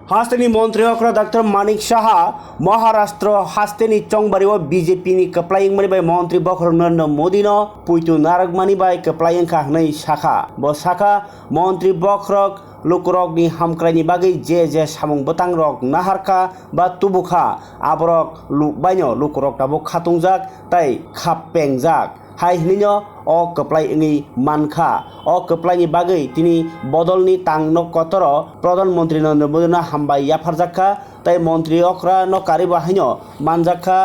हास्तेनी मंत्री अक्र doctor Manik Saha Maharashtra हास्तेनी चंगबारी BJP नि कप्लाइंग money by मंत्री बखर नरेंद्र मोदी न पुइतु नारक मनी बाय कप्लाइंग का हनै शाखा ब शाखा मंत्री बखरक लुकरक नि हामक्राइनि बागै जे सामुं बतang रक नाहारखा बा तुबुखा आबरक लुकबायनो लुकरक ताबो खातुंजाक ताई खापेंजाक हाय हिनिनो अ कप्लाइंगि मानखा अ कप्लाइनि बागै तिनि बदलनि तांनो कतर प्रधानमंत्री नरेंद्र मोदी ना हामबाय याफारजाखा ताई मंत्री अक्रा न कारि बाहायनो मानजाखा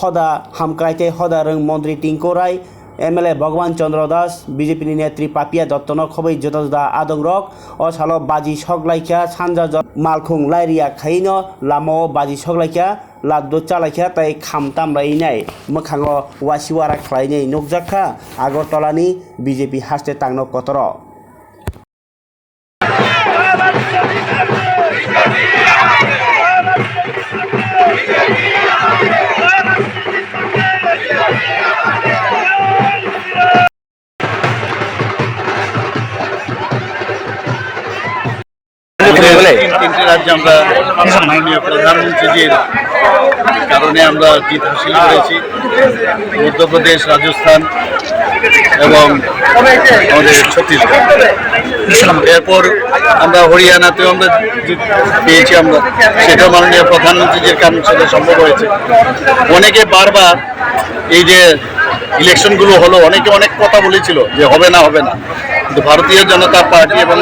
हदा हामक्राइते हदा रंग मंत्री टिंको राय एमएलए भगवान चंद्र दास बीजेपी नेत्री पापिया दत्तन खबै जदा आदं रक अ सालो बाजी सगलाइखा सानजा मालखुं लाइरिया खाइनो लामो बाजी सगलाइखा लाद्दु चालाइखा ताई खामताम रायनाय मोखाङो वासिवारा खालायनाय नुकजाखा आगरतलानि बीजेपी हास्ते तांनो कतर তিনটি রাজ্যে আমরা মাননীয় প্রধানমন্ত্রীজির কারণে আমরা জিত হাসিল করেছি। মধ্যপ্রদেশ, রাজস্থান এবং আমাদের ছত্তিশগড়। এরপর আমরা হরিয়ানাতেও আমরা জিত পেয়েছি। আমরা সেটাও মাননীয় প্রধানমন্ত্রীজির কারণে সেটা সম্ভব হয়েছে। অনেকে বারবার এই যে ইলেকশনগুলো হলো অনেকে অনেক কথা বলেছিল যে হবে না হবে না, কিন্তু ভারতীয় জনতা পার্টি এবং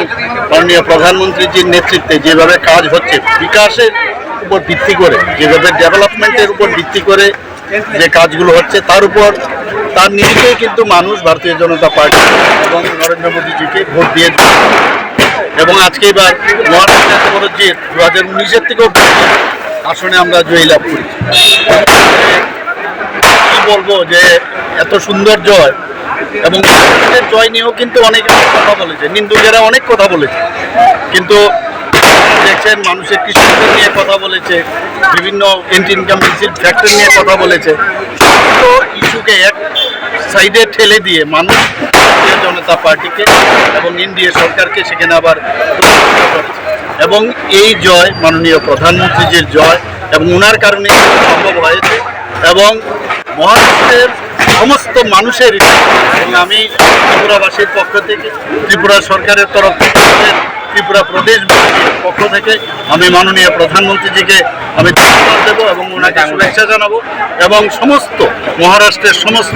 মাননীয় প্রধানমন্ত্রীজির নেতৃত্বে যেভাবে কাজ হচ্ছে, বিকাশের উপর ভিত্তি করে, যেভাবে ডেভেলপমেন্টের উপর ভিত্তি করে যে কাজগুলো হচ্ছে, তার উপর তার নিরিখেই কিন্তু মানুষ ভারতীয় জনতা পার্টি এবং নরেন্দ্র মোদীজিকে ভোট দিয়ে এবং আজকে এবার মহারাষ্ট্র এত বড় জিত 2019-এর থেকেও আসনে আমরা জয়লাভ করেছি। কি বলবো যে এত সুন্দর জয়, এবং জয় নিয়েও কিন্তু অনেক কথা বলেছে, নিন্দুকেরা অনেক কথা বলেছে, কিন্তু দেখছেন মানুষের কৃষকদের নিয়ে কথা বলেছে, বিভিন্ন এন্টি ইনকামবেন্সির ফ্যাক্টর নিয়ে কথা বলেছে। তো ইস্যুকে এক সাইডে ঠেলে দিয়ে মানুষ ভারতীয় জনতা পার্টিকে এবং এনডিএ সরকারকে সেখানে আবার এবং এই জয় মাননীয় প্রধানমন্ত্রীজির জয় এবং ওনার কারণে সম্ভব হয়েছে। এবং মহারাষ্ট্রের সমস্ত মানুষের এবং আমি ত্রিপুরাবাসীর পক্ষ থেকে, ত্রিপুরা সরকারের তরফ থেকে, ত্রিপুরা প্রদেশ পক্ষ থেকে আমি মাননীয় প্রধানমন্ত্রীজিকে আমি ধন্যবাদ দেবো এবং ওনাকে শুভেচ্ছা জানাবো এবং সমস্ত মহারাষ্ট্রের সমস্ত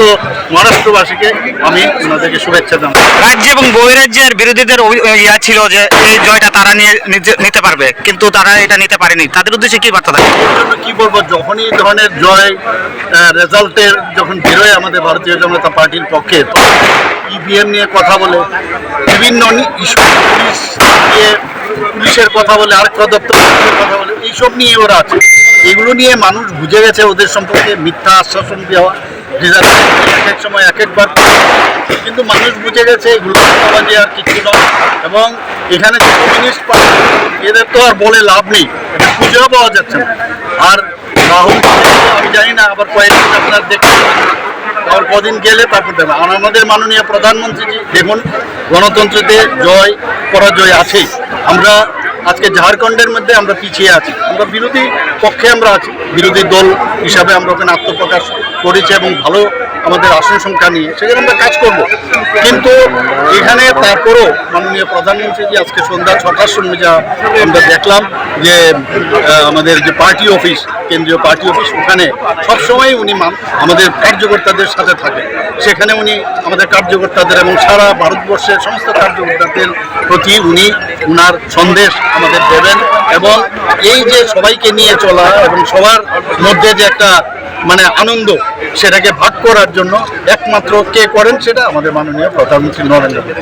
মহারাষ্ট্রবাসীকে আমি ওনাদেরকে শুভেচ্ছা জানাবো। রাজ্য এবং বহিরাজ্যের বিরোধীদের ইয়া ছিল যে এই জয়টা তারা নিতে পারবে, কিন্তু তারা এটা নিতে পারেনি। তাদের উদ্দেশ্যে কি বার্তা থাকে? এর জন্য কি বলবো, যখনই এই ধরনের জয় রেজাল্টের যখন বেরোয় আমাদের ভারতীয় জনতা পার্টির পক্ষে, ইভিএম নিয়ে কথা বলে, বিভিন্ন ইস্যু পুলিশের কথা বলে, আরক্ষা দপ্তরের কথা বলে, এইসব নিয়ে ওরা আছে। এগুলো নিয়ে মানুষ বুঝে গেছে ওদের সম্পর্কে মিথ্যা আশ্বাসন দেওয়া, এক এক সময় এক একবার, কিন্তু মানুষ বুঝে গেছে এগুলো যে আর কিছু নয়। এবং এখানে যে কমিউনিস্ট পার্টি, এদের তো আর বলে লাভ নেই, এটা খুঁজেও পাওয়া যাচ্ছে না। আর রাহুল আমি জানি না আবার কয়েকদিন আপনার দেখতে আর কদিন গেলে তারপর দেবে। আর আমাদের মাননীয় প্রধানমন্ত্রীজি দেখুন, গণতন্ত্রতে জয় পরাজয় আছেই। আমরা আজকে ঝাড়খণ্ডের মধ্যে আমরা পিছিয়ে আছি, আমরা বিরোধী পক্ষে আমরা আছি, বিরোধী দল হিসাবে আমরা ওখানে আত্মপ্রকাশ করেছি এবং ভালো আমাদের আসন সংখ্যা নিয়ে সেখানে আমরা কাজ করব। কিন্তু এখানে তারপরও মাননীয় প্রধানমন্ত্রীজি আজকে সন্ধ্যা 6টার সময় যা আমরা দেখলাম যে আমাদের যে পার্টি অফিস, কেন্দ্রীয় পার্টি অফিস, ওখানে সবসময় উনি আমাদের কার্যকর্তাদের সাথে থাকেন। সেখানে উনি আমাদের কার্যকর্তাদের এবং সারা ভারতবর্ষের সমস্ত কার্যকর্তাদের প্রতি উনি উনার সন্দেশ আমাদের দেবেন। এবং এই যে সবাইকে নিয়ে চলা এবং সবার মধ্যে যে একটা আনন্দ, সেটাকে ভাগ করার জন্য একমাত্র কে করেন, সেটা আমাদের মাননীয় প্রধানমন্ত্রী নরেন্দ্র মোদী।